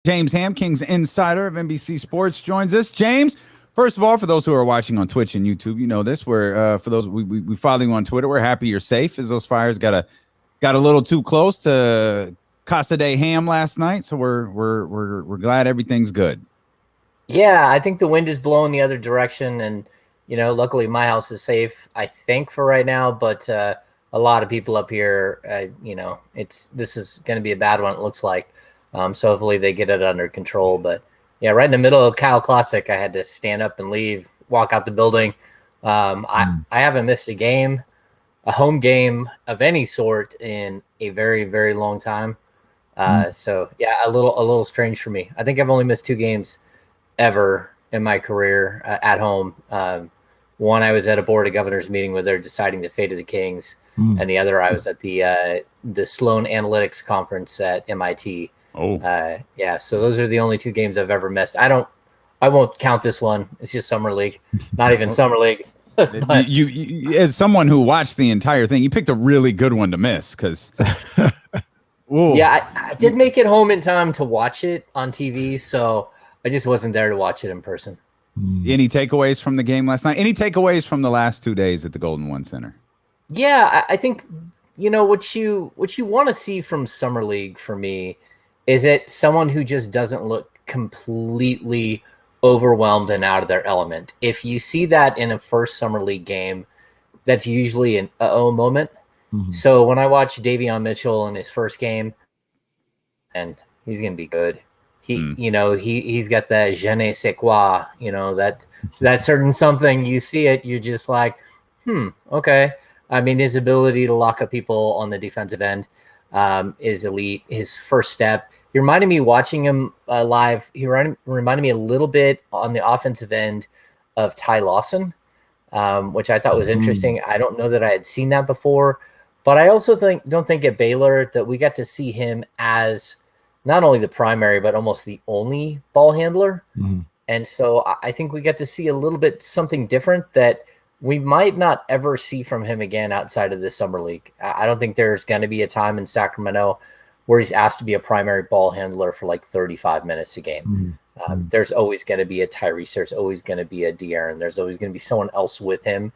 James Ham, Kings insider of NBC Sports, joins us. James, first of all, for those who are watching on Twitch and YouTube, you know this. We're for those we follow you on Twitter. We're happy you're safe, as those fires got a little too close to Casa de Ham last night. So we're glad everything's good. Yeah, I think the wind is blowing the other direction, and luckily my house is safe, I think, for right now. But a lot of people up here, this is going to be a bad one. It looks like. So hopefully they get it under control. But yeah, right in the middle of Cal Classic, I had to stand up and leave, walk out the building. I haven't missed a home game of any sort in a very, very long time. So yeah, a little strange for me. I think I've only missed 2 games ever in my career at home. One, I was at a board of governors meeting where they're deciding the fate of the Kings, and the other, I was at the Sloan Analytics conference at MIT. Yeah. So those are the only 2 games I've ever missed. I won't count this one. It's just summer league, not even summer league. But you, as someone who watched the entire thing, you picked a really good one to miss because. Yeah, I did make it home in time to watch it on TV, so I just wasn't there to watch it in person. Any takeaways from the game last night? Any takeaways from the last 2 days at the Golden One Center? Yeah, I think what you want to see from summer league for me is it someone who just doesn't look completely overwhelmed and out of their element. If you see that in a first summer league game, that's usually an uh-oh moment. So when I watch Davion Mitchell in his first game, and he's going to be good. He's got that je ne sais quoi, that certain something. You see it, you're just like, okay. I mean, his ability to lock up people on the defensive end is elite. His first step. He reminded me watching him live. He reminded me a little bit on the offensive end of Ty Lawson, which I thought was interesting. I don't know that I had seen that before, but I also don't think at Baylor that we got to see him as not only the primary, but almost the only ball handler. And so I think we get to see a little bit something different that we might not ever see from him again outside of the summer league. I don't think there's going to be a time in Sacramento where he's asked to be a primary ball handler for like 35 minutes a game. There's always going to be a Tyrese. There's always going to be a De'Aaron. There's always going to be someone else with him.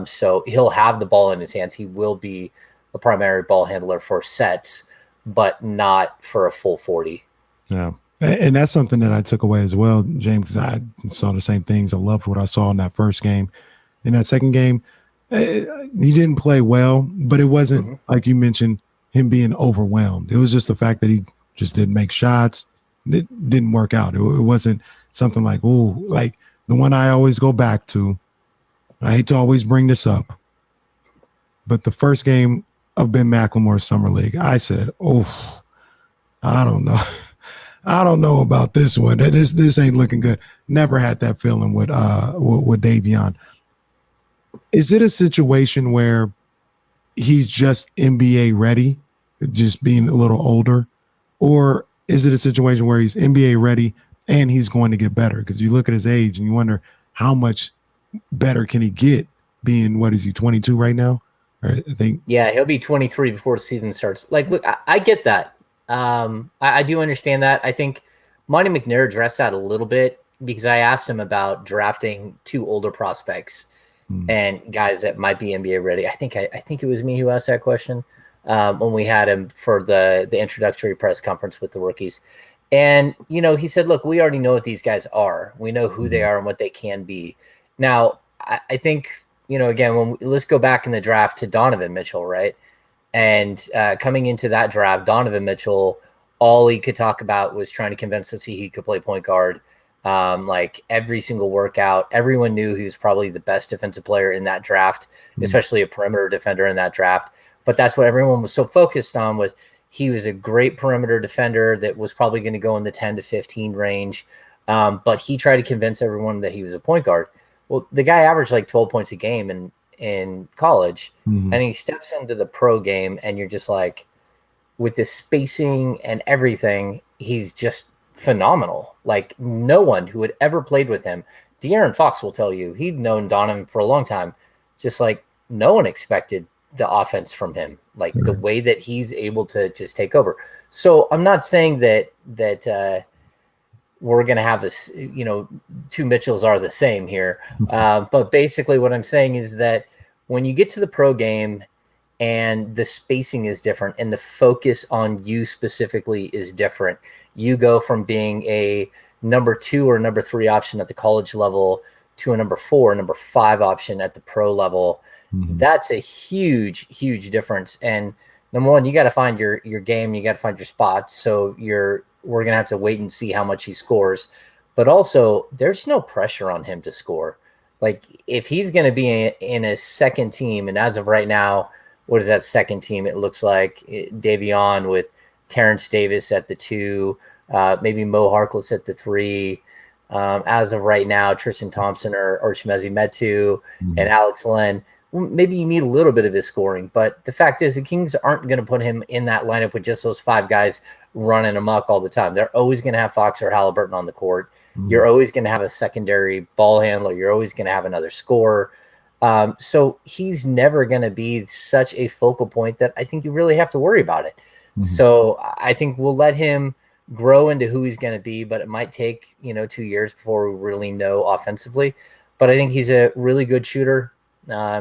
So he'll have the ball in his hands. He will be a primary ball handler for sets, but not for a full 40. Yeah. And that's something that I took away as well, James. I saw the same things. I loved what I saw in that first game. In that second game, he didn't play well, but it wasn't, like you mentioned, him being overwhelmed. It was just the fact that he just didn't make shots. It didn't work out. It wasn't something like, like the one I always go back to. I hate to always bring this up, but the first game of Ben McLemore's Summer League, I said, I don't know. I don't know about this one. This ain't looking good. Never had that feeling with Davion. Is it a situation where he's just NBA ready, just being a little older? Or is it a situation where he's NBA ready and he's going to get better? Because you look at his age and you wonder how much better can he get being, what is he, 22 right now? I think. Yeah, he'll be 23 before the season starts. Like, look, I get that. I do understand that. I think Monty McNair addressed that a little bit because I asked him about drafting 2 older prospects and guys that might be NBA ready. I think it was me who asked that question when we had him for the introductory press conference with the rookies. And, he said, look, we already know what these guys are. We know who they are and what they can be. Now, I think, again, let's go back in the draft to Davion Mitchell, right? And coming into that draft, Davion Mitchell, all he could talk about was trying to convince us he could play point guard. Like every single workout, everyone knew he was probably the best defensive player in that draft, especially a perimeter defender in that draft. But that's what everyone was so focused on, was he was a great perimeter defender that was probably going to go in the 10 to 15 range. But he tried to convince everyone that he was a point guard. Well, the guy averaged like 12 points a game in college, and he steps into the pro game, and you're just like, with the spacing and everything, he's just phenomenal. Like, no one who had ever played with him, De'Aaron Fox will tell you, he'd known Donovan for a long time. Just like, no one expected the offense from him, like the way that he's able to just take over. So I'm not saying that we're going to have this, two Mitchells are the same here. But basically what I'm saying is that when you get to the pro game and the spacing is different and the focus on you specifically is different, you go from being a number 2 or number 3 option at the college level to a number 4, number 5 option at the pro level. That's a huge, huge difference. And number one, you got to find your game. You got to find your spots. So we're going to have to wait and see how much he scores. But also, there's no pressure on him to score. Like, if he's going to be in a second team, and as of right now, what is that second team? It looks like Davion with Terrence Davis at the 2, maybe Mo Harkless at the 3. As of right now, Tristan Thompson or Chimezi Metu and Alex Len. Maybe you need a little bit of his scoring, but the fact is the Kings aren't going to put him in that lineup with just those 5 guys running amok all the time. They're always going to have Fox or Halliburton on the court. You're always going to have a secondary ball handler. You're always going to have another scorer. So he's never going to be such a focal point that I think you really have to worry about it. So I think we'll let him grow into who he's going to be, but it might take, 2 years before we really know offensively. But I think he's a really good shooter.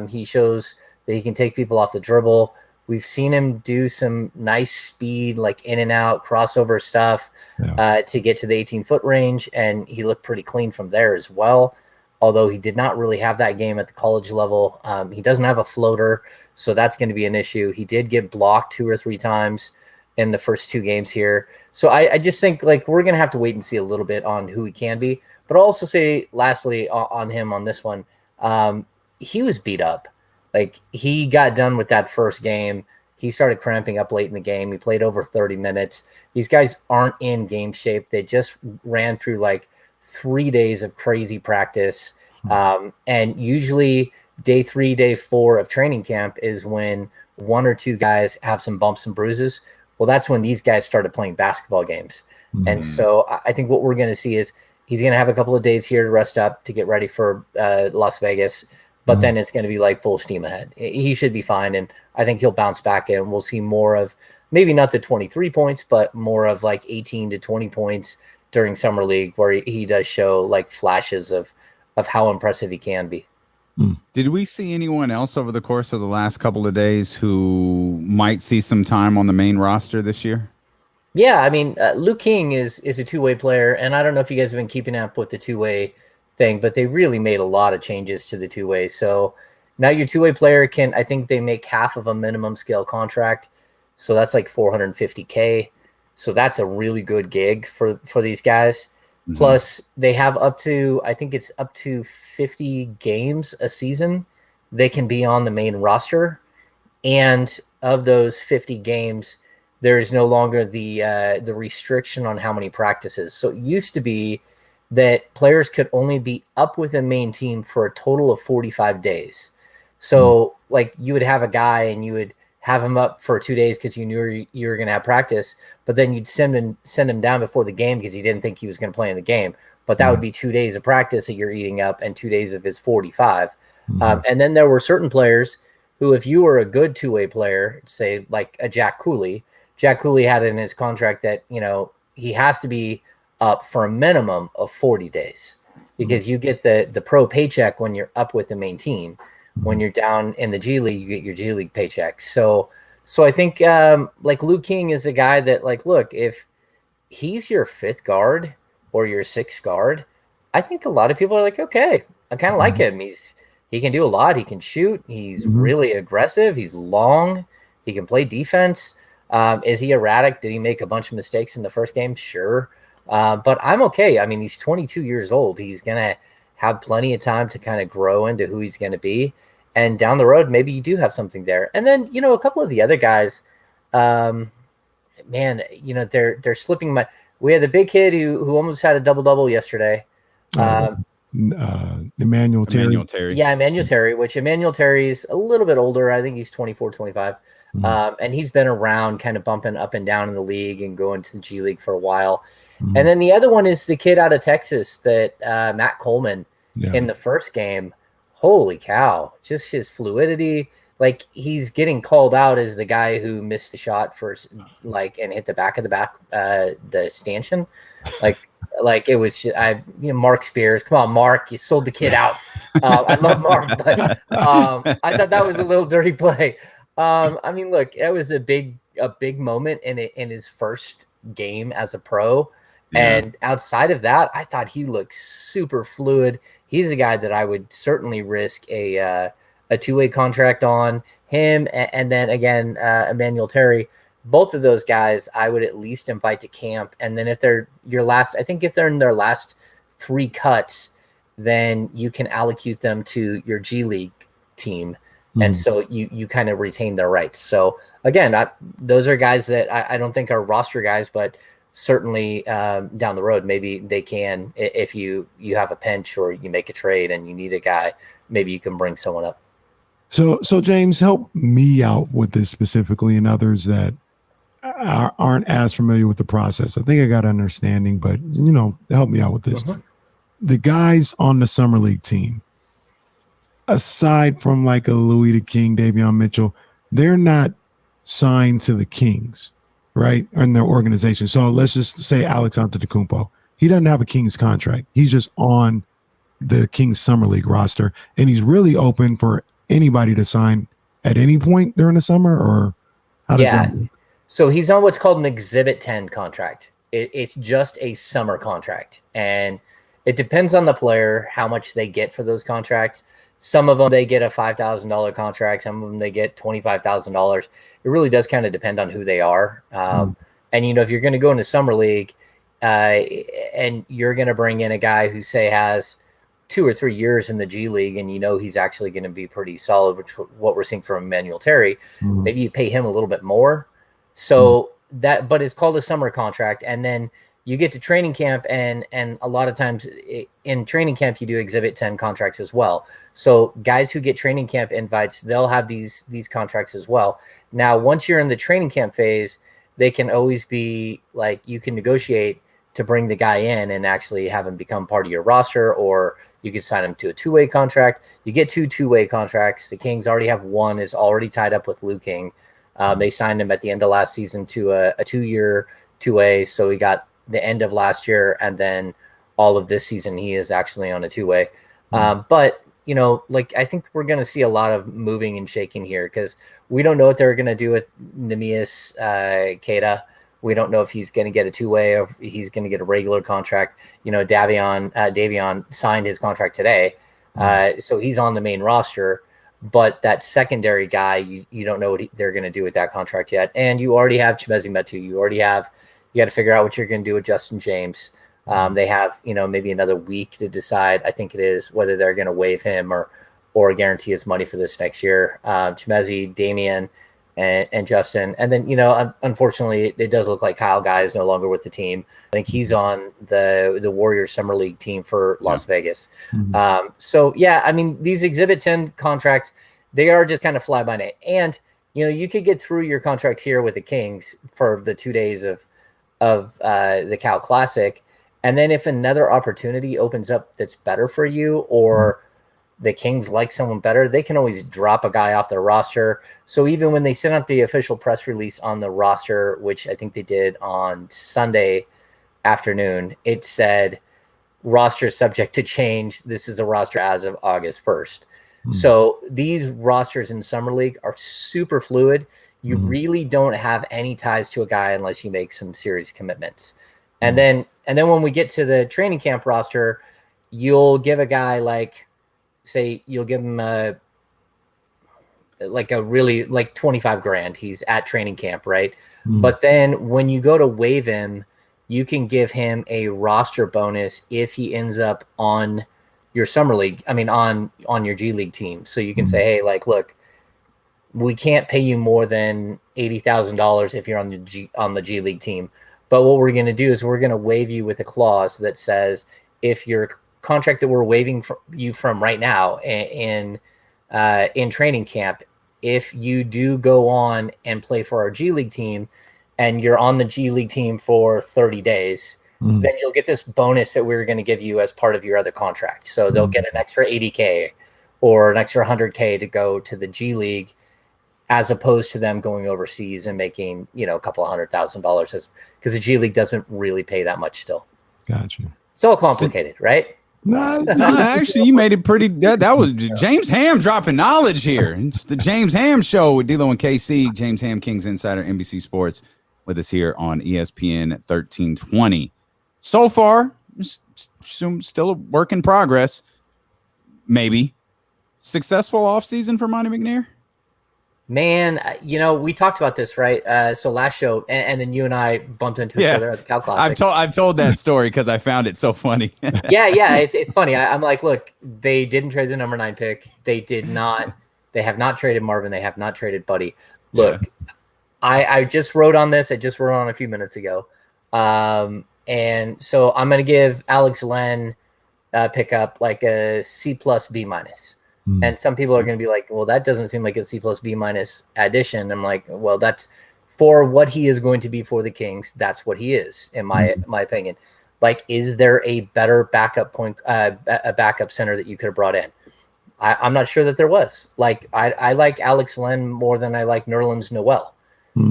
He shows that he can take people off the dribble. We've seen him do some nice speed, like in and out crossover stuff to get to the 18-foot range. And he looked pretty clean from there as well. Although he did not really have that game at the college level. He doesn't have a floater, so that's going to be an issue. He did get blocked 2 or 3 times in the first 2 games here. So I just think like we're going to have to wait and see a little bit on who he can be. But I'll also say lastly on him on this one, he was beat up. Like, he got done with that first game. He started cramping up late in the game. He played over 30 minutes. These guys aren't in game shape. They just ran through like 3 days of crazy practice. And usually day 3, day 4 of training camp is when 1 or 2 guys have some bumps and bruises. Well, that's when these guys started playing basketball games. And so I think what we're going to see is he's going to have a couple of days here to rest up, to get ready for Las Vegas. But then it's going to be like full steam ahead. He should be fine. And I think he'll bounce back and we'll see more of maybe not the 23 points, but more of like 18 to 20 points during summer league, where he does show like flashes of how impressive he can be. Did we see anyone else over the course of the last couple of days who might see some time on the main roster this year? Yeah, I mean, Luke King is a two-way player, and I don't know if you guys have been keeping up with the two-way thing, but they really made a lot of changes to the two-way. So now your two-way player I think they make half of a minimum scale contract. So that's like $450K. So that's a really good gig for these guys. Plus they have up to 50 games a season they can be on the main roster. And of those 50 games, there is no longer the restriction on how many practices. So it used to be that players could only be up with the main team for a total of 45 days. So like you would have a guy and you would have him up for 2 days because you knew you were going to have practice, but then you'd send him down before the game because you didn't think he was going to play in the game. But that would be 2 days of practice that you're eating up and 2 days of his 45. And then there were certain players who, if you were a good two-way player, say like a Jack Cooley had in his contract that, he has to be up for a minimum of 40 days because you get the pro paycheck when you're up with the main team. When you're down in the G League, you get your G League paycheck. So I think like Luke King is a guy that, like, look, if he's your 5th guard or your 6th guard, I think a lot of people are like, okay, I kind of like him. He can do a lot. He can shoot. He's really aggressive. He's long. He can play defense. Is he erratic? Did he make a bunch of mistakes in the first game? Sure. But I'm okay. I mean, he's 22 years old. He's going to have plenty of time to kind of grow into who he's going to be. And down the road, maybe you do have something there. And then, a couple of the other guys, they're slipping we had the big kid who almost had a double-double yesterday. Emmanuel Terry. Yeah, Emmanuel Terry, which Emmanuel Terry's a little bit older. I think he's 24, 25. And he's been around kind of bumping up and down in the league and going to the G League for a while. And then the other one is the kid out of Texas that Matt Coleman in the first game. Holy cow, just his fluidity, like he's getting called out as the guy who missed the shot for and hit the back of the stanchion. Like it was, Mark Spears. Come on, Mark, you sold the kid out. I love Mark, but I thought that was a little dirty play. I mean, look, it was a big moment in his first game as a pro. Yeah. And outside of that, I thought he looked super fluid. He's a guy that I would certainly risk a two-way contract on him. And then again, Emmanuel Terry. Both of those guys, I would at least invite to camp. And then if they're if they're in their last 3 cuts, then you can allocate them to your G League team. Mm-hmm. And so you kind of retain their rights. So again, those are guys that I don't think are roster guys, but certainly down the road, maybe they can, if you have a pinch or you make a trade and you need a guy, maybe you can bring someone up. So James, help me out with this specifically, and others that aren't as familiar with the process. I think I got an understanding, but help me out with this. Uh-huh. The guys on the summer league team, aside from like a Louis the King, Davion Mitchell, they're not signed to the Kings, right? Or in their organization. So let's just say Alex Antetokounmpo. He doesn't have a Kings contract. He's just on the Kings summer league roster, and he's really open for anybody to sign at any point during the summer, or how does that work? So he's on what's called an Exhibit 10 contract. It's just a summer contract. And it depends on the player, how much they get for those contracts. Some of them, they get a $5,000 contract. Some of them, they get $25,000. It really does kind of depend on who they are. And, if you're going to go into summer league and you're going to bring in a guy who, say, has 2 or 3 years in the G League, and he's actually going to be pretty solid, which what we're seeing from Emmanuel Terry, maybe you pay him a little bit more. So but it's called a summer contract. And then you get to training camp, and a lot of times in training camp, you do Exhibit 10 contracts as well. So guys who get training camp invites, they'll have these contracts as well. Now, once you're in the training camp phase, they can always be like, you can negotiate to bring the guy in and actually have him become part of your roster, or you can sign him to a 2-way contract. You get 2 2-way contracts. The Kings already have one, is already tied up with Lou King. They signed him at the end of last season to a 2-year 2-way. So he got the end of last year, and then all of this season he is actually on a 2-way. But I think we're going to see a lot of moving and shaking here, because we don't know what they're going to do with Neemias Queta. We don't know if he's going to get a 2-way or if he's going to get a regular contract. Davion signed his contract today, so he's on the main roster. But that secondary guy, you don't know what they're going to do with that contract yet. And you already have Chimezie Metu. You got to figure out what you're going to do with Justin James. They have, maybe another week to decide, I think it is, whether they're going to waive him or guarantee his money for this next year. Chimezie, Damian, and Justin. And then, unfortunately, it does look like Kyle Guy is no longer with the team. I think he's on the Warriors Summer League team for Las Vegas. Mm-hmm. These Exhibit 10 contracts, they are just kind of fly by night. And, you could get through your contract here with the Kings for the 2 days of the Cal Classic. And then if another opportunity opens up that's better for you, or the Kings like someone better, they can always drop a guy off their roster. So even when they sent out the official press release on the roster, which I think they did on Sunday afternoon, it said roster subject to change. This is a roster as of August 1st. So these rosters in Summer League are super fluid. You really don't have any ties to a guy unless you make some serious commitments. And then when we get to the training camp roster, you'll give a guy you'll give him a really $25,000. He's at training camp, right? But then when you go to waive him, you can give him a roster bonus if he ends up on your summer league. On your G League team. So you can say, hey, look, we can't pay you more than $80,000 if you're on the G League team. But what we're going to do is we're going to waive you with a clause that says, if your contract that we're waiving you from right now in training camp, if you do go on and play for our G League team and you're on the G League team for 30 days, then you'll get this bonus that we're going to give you as part of your other contract. So they'll get an extra $80K or an extra $100K to go to the G League as opposed to them going overseas and making, a couple of $100,000 because the G League doesn't really pay that much still. Gotcha. It's all complicated, right? No, Actually, you made it pretty. That was James Ham dropping knowledge here. It's the James Ham Show with D'Lo and KC. James Ham, Kings Insider, NBC Sports, with us here on ESPN 1320. So far, still a work in progress. Maybe successful offseason for Monty McNair. Man, we talked about this, right? So last show, and then you and I bumped into each other at the Cal Classic. I've told that story because I found it so funny. yeah, it's funny. I'm like, look, they didn't trade the number 9 pick. They have not traded Marvin. They have not traded Buddy. Look, I just wrote on this. I just wrote on a few minutes ago. And so I'm going to give Alex Len pickup like a C plus B minus. And some people are going to be like, well, that doesn't seem like a C plus B minus addition. I'm like, well, that's for what he is going to be for the Kings. That's what he is, in my opinion. Like, is there a better backup a backup center that you could have brought in? I'm not sure that there was. Like, I like Alex Len more than I like Nerlens Noel,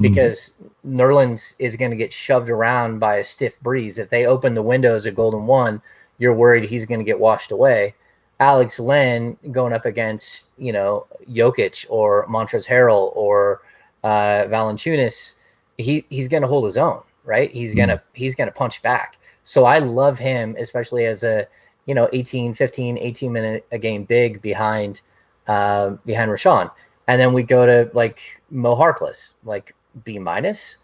because Nerlens is going to get shoved around by a stiff breeze. If they open the windows at Golden 1, you're worried he's going to get washed away. Alex Len going up against, Jokic or Montrezl Harrell or Valanciunas, he's going to hold his own, right? He's going to punch back. So I love him, especially as a, 18 minute a game big behind Rashawn. And then we go to like Mo Harkless, like B minus.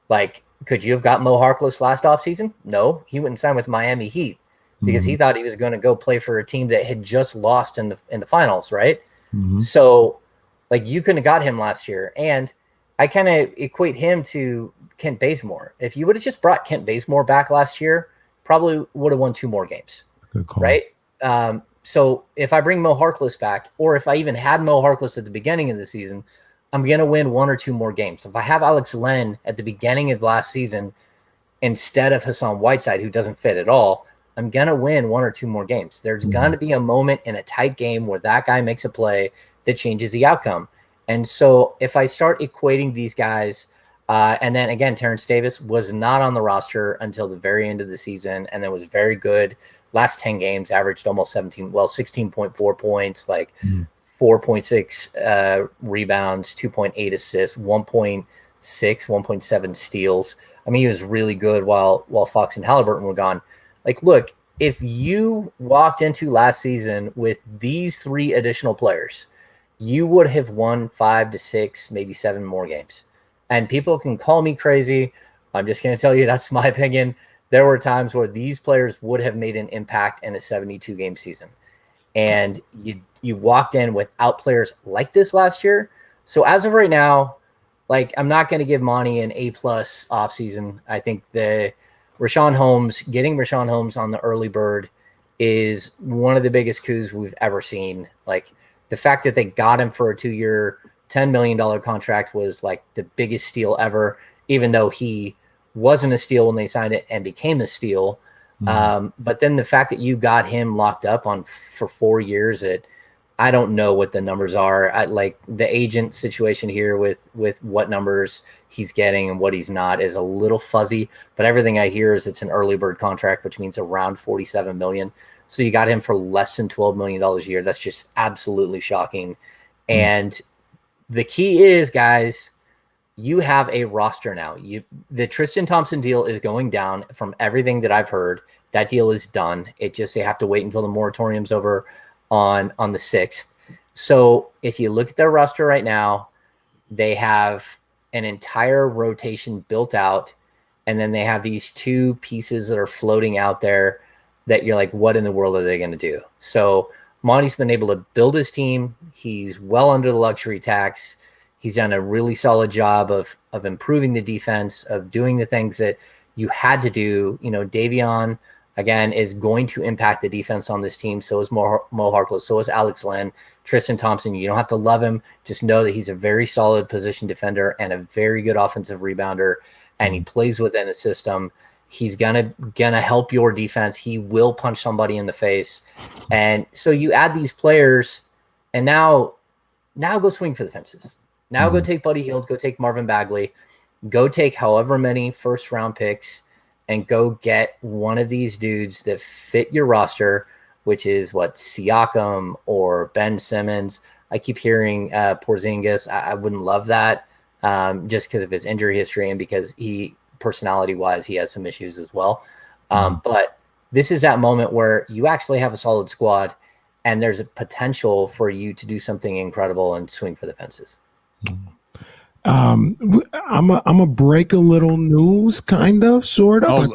Like, could you have got Mo Harkless last offseason? No, he wouldn't sign with Miami Heat, because he thought he was going to go play for a team that had just lost in the finals, right? So, like, you couldn't have got him last year. And I kind of equate him to Kent Bazemore. If you would have just brought Kent Bazemore back last year, probably would have won 2 more games, good call. Right? So if I bring Mo Harkless back, or if I even had Mo Harkless at the beginning of the season, I'm going to win 1 or 2 more games. If I have Alex Len at the beginning of last season instead of Hassan Whiteside, who doesn't fit at all, I'm going to win 1 or 2 more games. There's going to be a moment in a tight game where that guy makes a play that changes the outcome. And so if I start equating these guys, and then again, Terrence Davis was not on the roster until the very end of the season, and then was very good. Last 10 games, averaged almost 16.4 points, like 4.6 rebounds, 2.8 assists, 1.7 steals. I mean, he was really good while Fox and Halliburton were gone. Like, look, if you walked into last season with these 3 additional players, you would have won 5 to 6, maybe 7 more games. And people can call me crazy. I'm just going to tell you that's my opinion. There were times where these players would have made an impact in a 72-game season. And you walked in without players like this last year. So as of right now, like, I'm not going to give Monty an A+ offseason. I think getting Rashawn Holmes on the early bird is one of the biggest coups we've ever seen. Like, the fact that they got him for a 2-year, $10 million contract was like the biggest steal ever, even though he wasn't a steal when they signed it and became a steal. But then the fact that you got him locked up for 4 years I don't know what the numbers are. Like, the agent situation here with what numbers he's getting and what he's not is a little fuzzy, but everything I hear is it's an early bird contract, which means around $47 million. So you got him for less than $12 million a year. That's just absolutely shocking. And the key is, guys, you have a roster now. The Tristan Thompson deal is going down from everything that I've heard. That deal is done. They have to wait until the moratorium's over on the 6th. So if you look at their roster right now, they have an entire rotation built out, and then they have these 2 pieces that are floating out there that you're like, what in the world are they going to do? So Monty's been able to build his team. He's well under the luxury tax. He's done a really solid job of improving the defense, of doing the things that you had to do. Davion, again, is going to impact the defense on this team. So is Mo Harkless. So is Alex Len. Tristan Thompson, you don't have to love him. Just know that he's a very solid position defender and a very good offensive rebounder, and he plays within a system. He's gonna help your defense. He will punch somebody in the face. And so you add these players, and now go swing for the fences. Now go take Buddy Hield, go take Marvin Bagley, go take however many first-round picks, and go get one of these dudes that fit your roster, which is what, Siakam or Ben Simmons. I keep hearing Porzingis. I wouldn't love that just because of his injury history and because personality-wise, he has some issues as well. But this is that moment where you actually have a solid squad and there's a potential for you to do something incredible and swing for the fences. I'm a break a little news, kind of, sort of.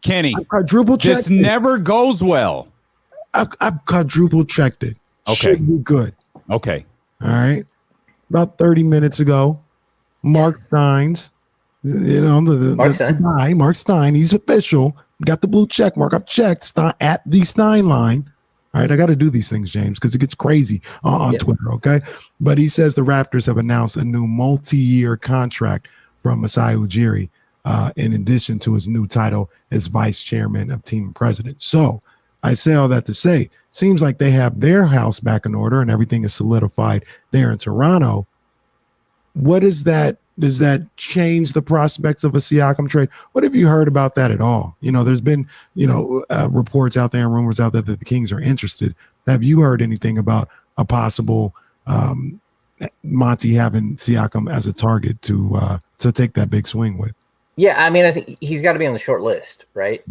Kenny, I quadruple checked. This never goes well. I've quadruple checked it. Okay, should be good. Okay, all right. About 30 minutes ago, Mark Steins, the guy, Mark Stein, he's official. Got the blue check mark. I've checked at the Stein line. All right, I got to do these things, James, because it gets crazy on Twitter, okay? But he says the Raptors have announced a new multi-year contract from Masai Ujiri in addition to his new title as vice chairman of team president. So I say all that to say, seems like they have their house back in order and everything is solidified there in Toronto. What is that? Does that change the prospects of a Siakam trade? What have you heard about that at all? There's been, reports out there and rumors out there that the Kings are interested. Have you heard anything about a possible Monty having Siakam as a target to take that big swing with? Yeah, I mean, I think he's got to be on the short list, right?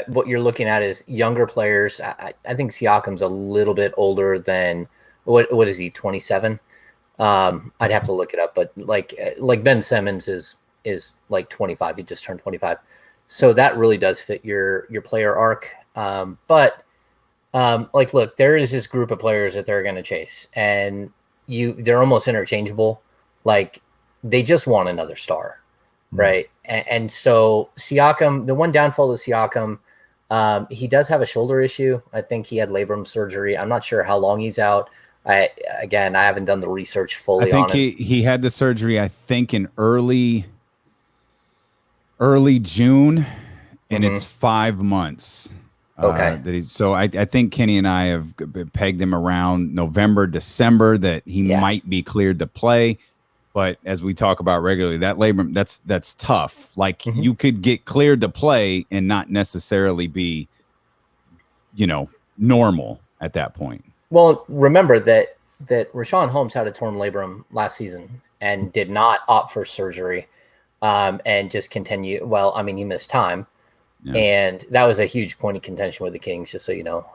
What you're looking at is younger players. I think Siakam's a little bit older than what is he? 27. I'd have to look it up, but like Ben Simmons is like 25. He just turned 25. So that really does fit your player arc. But look, there is this group of players that they're going to chase and they're almost interchangeable. Like they just want another star. Right. And so Siakam, the one downfall of Siakam, he does have a shoulder issue. I think he had labrum surgery. I'm not sure how long he's out. I haven't done the research fully on it. I think he had the surgery, I think, in early June, and it's 5 months. Okay. So I think Kenny and I have pegged him around November, December that he might be cleared to play. But as we talk about regularly, that labrum, that's tough. Like you could get cleared to play and not necessarily be, normal at that point. Well, remember that Richaun Holmes had a torn labrum last season and did not opt for surgery and just continue. Well, I mean, he missed time. Yeah. And that was a huge point of contention with the Kings, just so you know,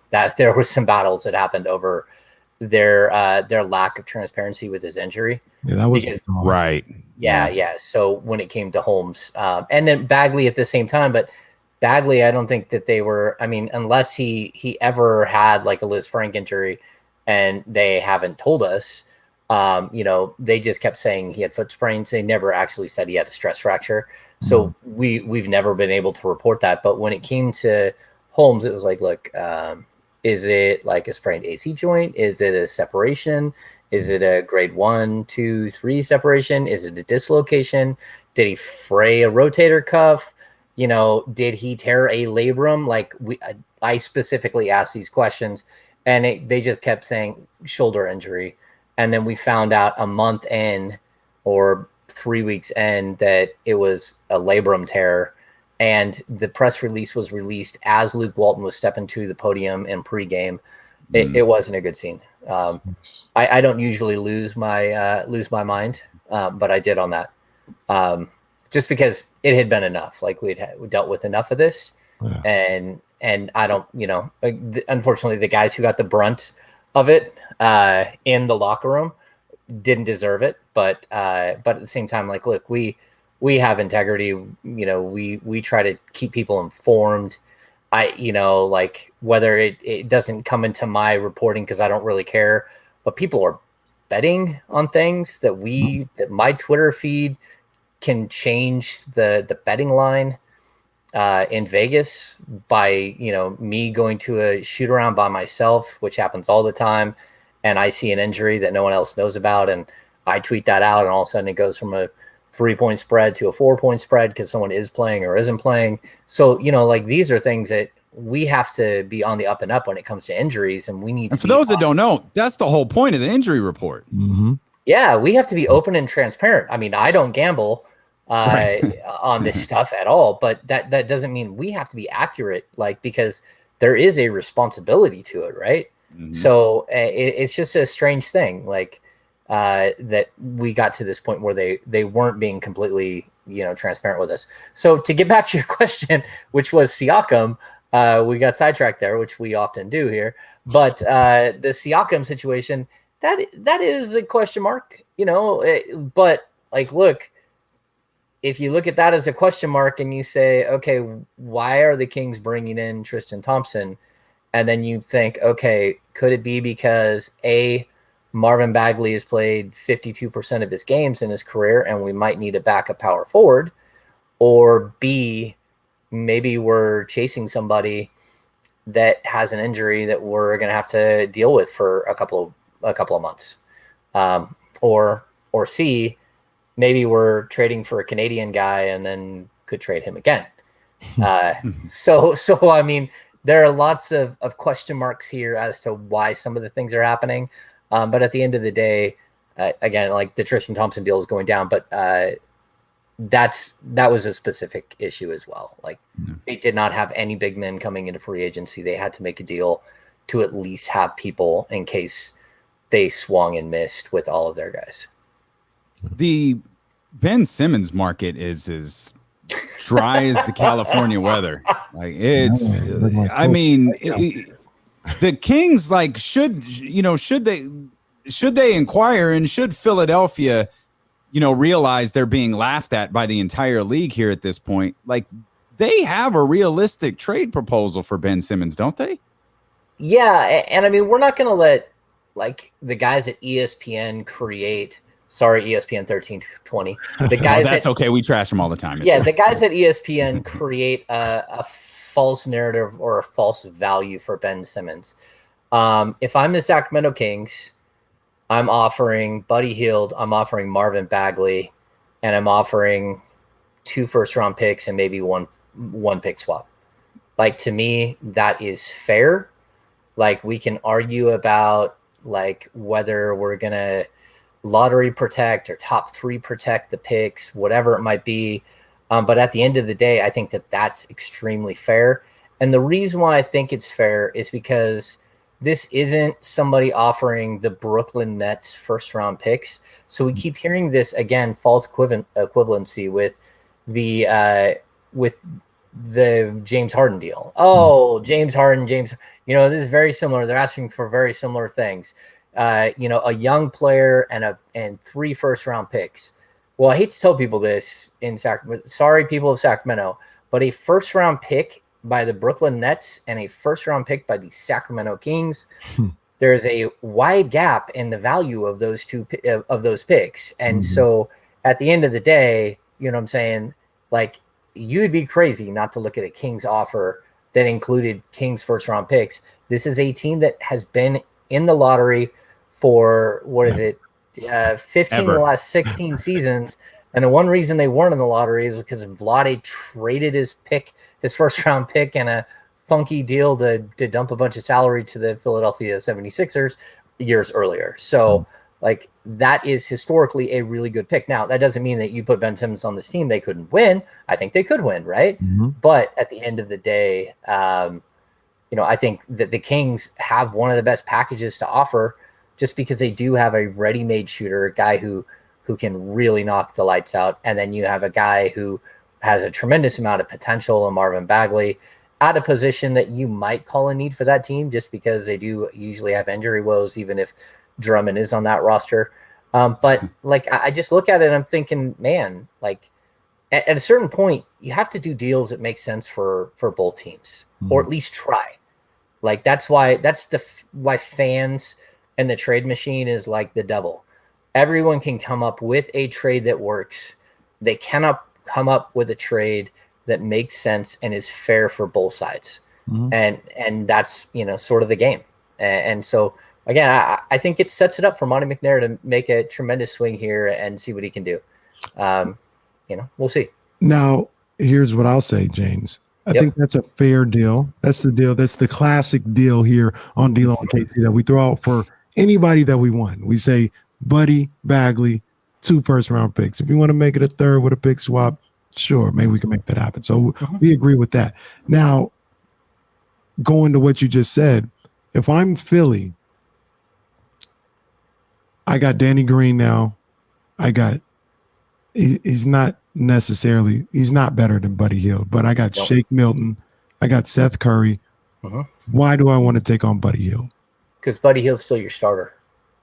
that there were some battles that happened over their lack of transparency with his injury. Yeah, that was right. Yeah. So when it came to Holmes and then Bagley at the same time, but Bagley, I don't think that they were, I mean, unless he ever had like a Liz Frank injury and they haven't told us, they just kept saying he had foot sprains. They never actually said he had a stress fracture. So we've never been able to report that. But when it came to Holmes, it was like, look, is it like a sprained AC joint? Is it a separation? Is it a grade 1, 2, 3 separation? Is it a dislocation? Did he fray a rotator cuff? Did he tear a labrum? Like I specifically asked these questions and they just kept saying shoulder injury. And then we found out a month in or 3 weeks in that it was a labrum tear. And the press release was released as Luke Walton was stepping to the podium in pregame. It wasn't a good scene. I don't usually lose my mind, but I did on that. Just because it had been enough, like we dealt with enough of this, and I don't, unfortunately, the guys who got the brunt of it in the locker room didn't deserve it. But at the same time, like, look, we have integrity. We try to keep people informed. Like whether it doesn't come into my reporting because I don't really care, but people are betting on things that my Twitter feed can change the betting line in Vegas by, me going to a shoot around by myself, which happens all the time. And I see an injury that no one else knows about. And I tweet that out. And all of a sudden it goes from a 3-point spread to a 4-point spread because someone is playing or isn't playing. So, like these are things that we have to be on the up and up when it comes to injuries. And we need to, and for those that don't know, that's the whole point of the injury report. Yeah, we have to be open and transparent. I mean, I don't gamble on this stuff at all, but that doesn't mean we have to be accurate, like, because there is a responsibility to it, right? Mhm. So it's just a strange thing, like that we got to this point where they weren't being completely, transparent with us. So to get back to your question, which was Siakam, we got sidetracked there, which we often do here. But the Siakam situation, that is a question mark, but like, look, if you look at that as a question mark and you say, okay, why are the Kings bringing in Tristan Thompson? And then you think, okay, could it be because Marvin Bagley has played 52% of his games in his career and we might need a backup power forward? Or B, maybe we're chasing somebody that has an injury that we're going to have to deal with for a couple of months. Or C, maybe we're trading for a Canadian guy and then could trade him again. So I mean, there are lots of question marks here as to why some of the things are happening. But at the end of the day, again, like the Tristan Thompson deal is going down, but that was a specific issue as well. Like they did not have any big men coming into free agency. They had to make a deal to at least have people in case they swung and missed with all of their guys. The Ben Simmons market is as dry as the California weather. Like it's, I mean, the Kings, like, should they inquire, and should Philadelphia, realize they're being laughed at by the entire league here at this point? Like, they have a realistic trade proposal for Ben Simmons, don't they? Yeah, and I mean, we're not going to let like the guys at ESPN create. Sorry, ESPN 1320. The guys that's okay. We trash them all the time. The guys at ESPN create a false narrative or a false value for Ben Simmons. If I'm the Sacramento Kings, I'm offering Buddy Hield, I'm offering Marvin Bagley, and I'm offering 2 first-round picks and maybe one pick swap. Like, to me, that is fair. Like, we can argue about like whether we're gonna lottery protect or top 3 protect the picks, whatever it might be. But at the end of the day, I think that's extremely fair. And the reason why I think it's fair is because this isn't somebody offering the Brooklyn Nets first round picks. So we keep hearing this, again, false equivalency with the James Harden deal. Oh, James Harden, this is very similar. They're asking for very similar things. A young player and 3 first round picks. Well, I hate to tell people this in Sacramento. Sorry, people of Sacramento, but a first round pick by the Brooklyn Nets and a first round pick by the Sacramento Kings, there's a wide gap in the value of those those picks. And so at the end of the day, you know what I'm saying? Like, you'd be crazy not to look at a Kings offer that included Kings first round picks. This is a team that has been in the lottery for 15 of the last 16 seasons. And the one reason they weren't in the lottery is because Vlade traded his first round pick and a funky deal to dump a bunch of salary to the Philadelphia 76ers years earlier. So like, that is historically a really good pick. Now, that doesn't mean that you put Ben Simmons on this team, they couldn't win. I think they could win, right? But at the end of the day, I think that the Kings have one of the best packages to offer, just because they do have a ready-made shooter, a guy who can really knock the lights out. And then you have a guy who has a tremendous amount of potential in Marvin Bagley at a position that you might call a need for that team, just because they do usually have injury woes, even if Drummond is on that roster. But like, I just look at it and I'm thinking, man, like at a certain point, you have to do deals that make sense for both teams, or at least try. Like, that's why fans and the trade machine is like the devil. Everyone can come up with a trade that works. They cannot come up with a trade that makes sense and is fair for both sides. And that's, sort of the game. And so, again, I think it sets it up for Monty McNair to make a tremendous swing here and see what he can do. We'll see. Now, here's what I'll say, James. I think that's a fair deal. That's the deal. That's the classic deal here on D-Lo and KC that we throw out for anybody that we want. We say Buddy, Bagley, 2 first-round picks. If you want to make it a third with a pick swap, sure, maybe we can make that happen. So we agree with that. Now, going to what you just said, if I'm Philly, I got Danny Green now. He's not better than Buddy Hield, but I got Shake Milton. I got Seth Curry. Why do I want to take on Buddy Hield? Because Buddy Hield's still your starter.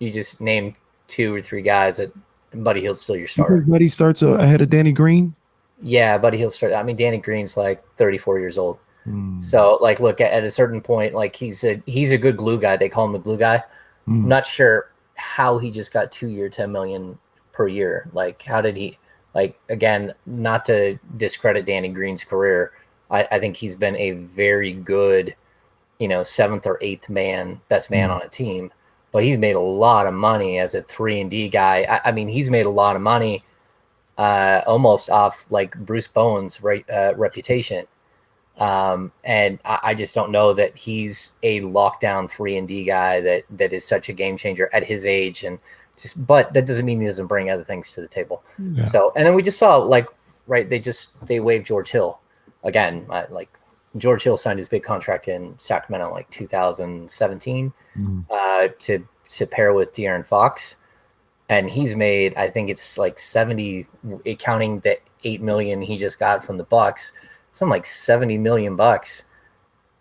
You just name 2 or 3 guys that Buddy Hield's still your starter. Buddy starts ahead of Danny Green? Yeah, Buddy Hield started. I mean, Danny Green's like 34 years old. So, like, look, at a certain point, like, he's a good glue guy. They call him the glue guy. I'm not sure how he just got 2-year, $10 million per year. Like, how did he, like, again, not to discredit Danny Green's career, I think he's been a very good, 7th or 8th best man on a team, but he's made a lot of money as a 3-and-D guy. I mean, he's made a lot of money almost off like Bruce Bowen's reputation. And I just don't know that he's a lockdown 3-and-D guy that is such a game changer at his age. But that doesn't mean he doesn't bring other things to the table. Yeah. So, and then we just saw they waived George Hill again. Like George Hill signed his big contract in Sacramento, like 2017, to pair with De'Aaron Fox. And he's made, I think it's like 70, counting the $8 million he just got from the Bucks, something like $70 million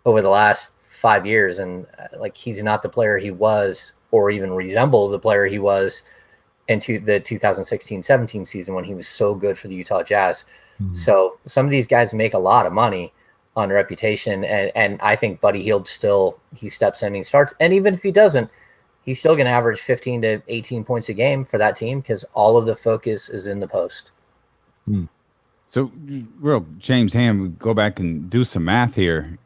over the last 5 years. And like, he's not the player he was, or even resembles the player he was into the 2016-17 season when he was so good for the Utah Jazz. So some of these guys make a lot of money on reputation. And I think Buddy Hield he steps in and he starts. And even if he doesn't, he's still going to average 15 to 18 points a game for that team because all of the focus is in the post. So, real James Ham, we go back and do some math here.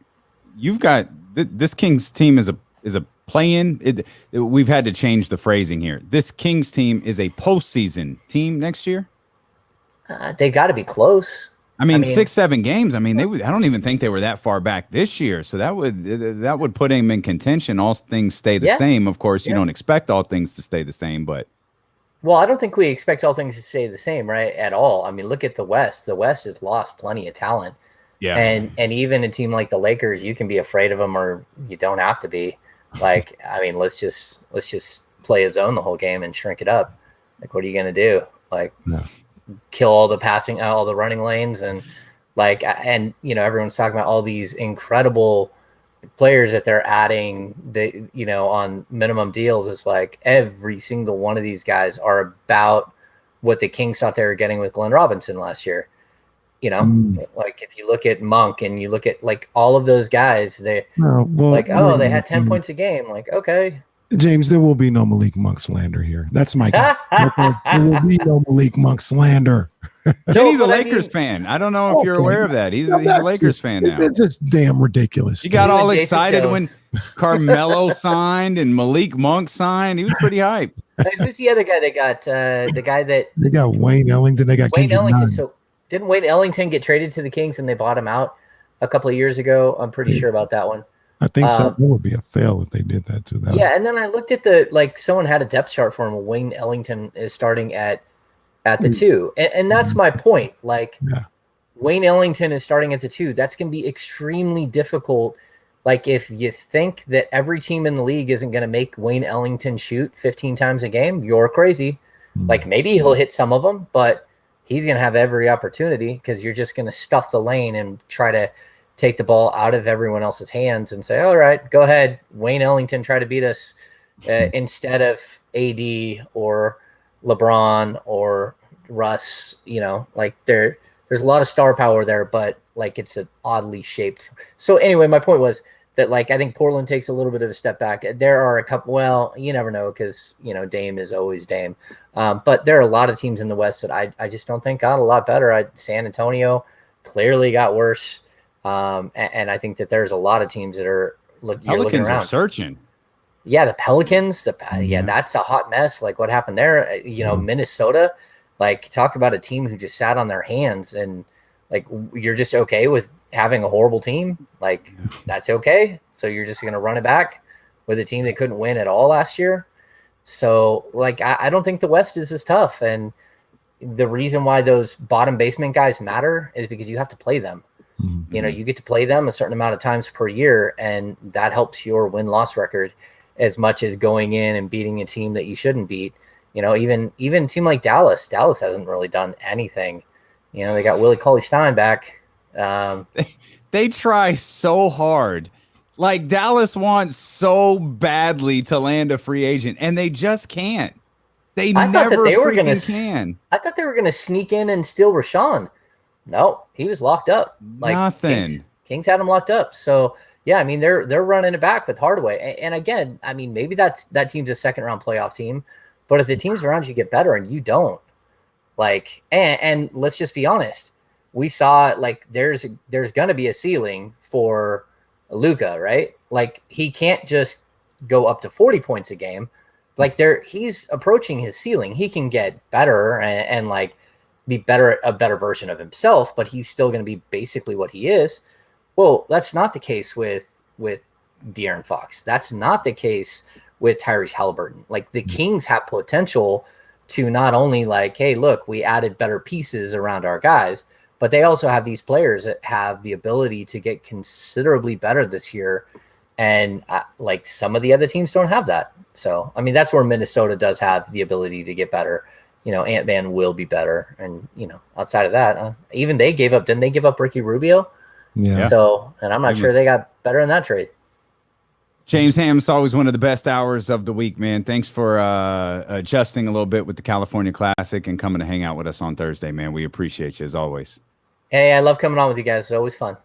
You've got this Kings team is a play-in. We've had to change the phrasing here. This Kings team is a postseason team next year. They got to be close. I mean, 6-7 games. I mean, I don't even think they were that far back this year. So that would put him in contention. All things stay the same. Of course, you don't expect all things to stay the same, but. Well, I don't think we expect all things to stay the same, right? At all. I mean, look at the West. The West has lost plenty of talent. Yeah. And even a team like the Lakers, you can be afraid of them or you don't have to be. Like, I mean, let's just play a zone the whole game and shrink it up. Like, what are you going to do? Like, kill all the passing, all the running lanes, and everyone's talking about all these incredible players that they're adding on minimum deals. It's like every single one of these guys are about what the Kings thought they were getting with Glenn Robinson last year. Like if you look at Monk and you look at like all of those guys, they had 10 points a game. Like, okay. James, there will be no Malik Monk slander here. That's my guy. There will be no Malik Monk slander. He's a Lakers fan. I don't know if you're aware of that. He's a Lakers fan now. It's just damn ridiculous. He got all excited when Carmelo signed and Malik Monk signed. He was pretty hyped. Who's the other guy they got? The guy that they got Wayne Ellington. They got Wayne Ellington. So didn't Wayne Ellington get traded to the Kings and they bought him out a couple of years ago? I'm pretty sure about that one. I think so. That would be a fail if they did that to them. Yeah, and then I looked at someone had a depth chart for him. Wayne Ellington is starting at the 2. And that's my point. Like, Wayne Ellington is starting at the 2. That's going to be extremely difficult. Like, if you think that every team in the league isn't going to make Wayne Ellington shoot 15 times a game, you're crazy. Like, maybe he'll hit some of them, but he's going to have every opportunity because you're just going to stuff the lane and try to take the ball out of everyone else's hands and say, all right, go ahead, Wayne Ellington, try to beat us instead of AD or LeBron or Russ. Like there's a lot of star power there, but like it's an oddly shaped. So anyway, my point was that like I think Portland takes a little bit of a step back. There are a couple. Well, you never know because Dame is always Dame. But there are a lot of teams in the West that I just don't think got a lot better. San Antonio clearly got worse. And I think that there's a lot of teams that are looking around. Are searching. Yeah, the Pelicans. That's a hot mess. Like what happened there? Minnesota. Like talk about a team who just sat on their hands and like you're just okay with having a horrible team. Like that's okay. So you're just going to run it back with a team that couldn't win at all last year. So, like, I don't think the West is as tough. And the reason why those bottom basement guys matter is because you have to play them. Mm-hmm. You know, you get to play them a certain amount of times per year, and that helps your win-loss record as much as going in and beating a team that you shouldn't beat. You know, even a team like Dallas hasn't really done anything. You know, they got Willie Cauley-Stein back. They try so hard. Like, Dallas wants so badly to land a free agent, and they just can't. I thought that they were gonna can. I thought they were gonna sneak in and steal Rashawn. No, he was locked up. Like, nothing. Kings had him locked up. So yeah, I mean they're running it back with Hardaway. And again, I mean maybe that team's a second round playoff team, but if the teams around you get better and you don't, like, and let's just be honest, we saw like there's gonna be a ceiling for Luka, right? Like he can't just go up to 40 points a game. Like he's approaching his ceiling. He can get better and like be a better version of himself, but he's still going to be basically what he is. Well, that's not the case with De'Aaron Fox. That's not the case with Tyrese Halliburton. Like the Kings have potential to not only like, hey, look, we added better pieces around our guys, but they also have these players that have the ability to get considerably better this year. And like some of the other teams don't have that. So, I mean, that's where Minnesota does have the ability to get better. You know, Ant-Man will be better. And, you know, outside of that, even didn't they give up Ricky Rubio? Yeah. So, and I'm not sure they got better in that trade. James Ham, it's always one of the best hours of the week, man. Thanks for adjusting a little bit with the California Classic and coming to hang out with us on Thursday, man. We appreciate you as always. Hey, I love coming on with you guys. It's always fun.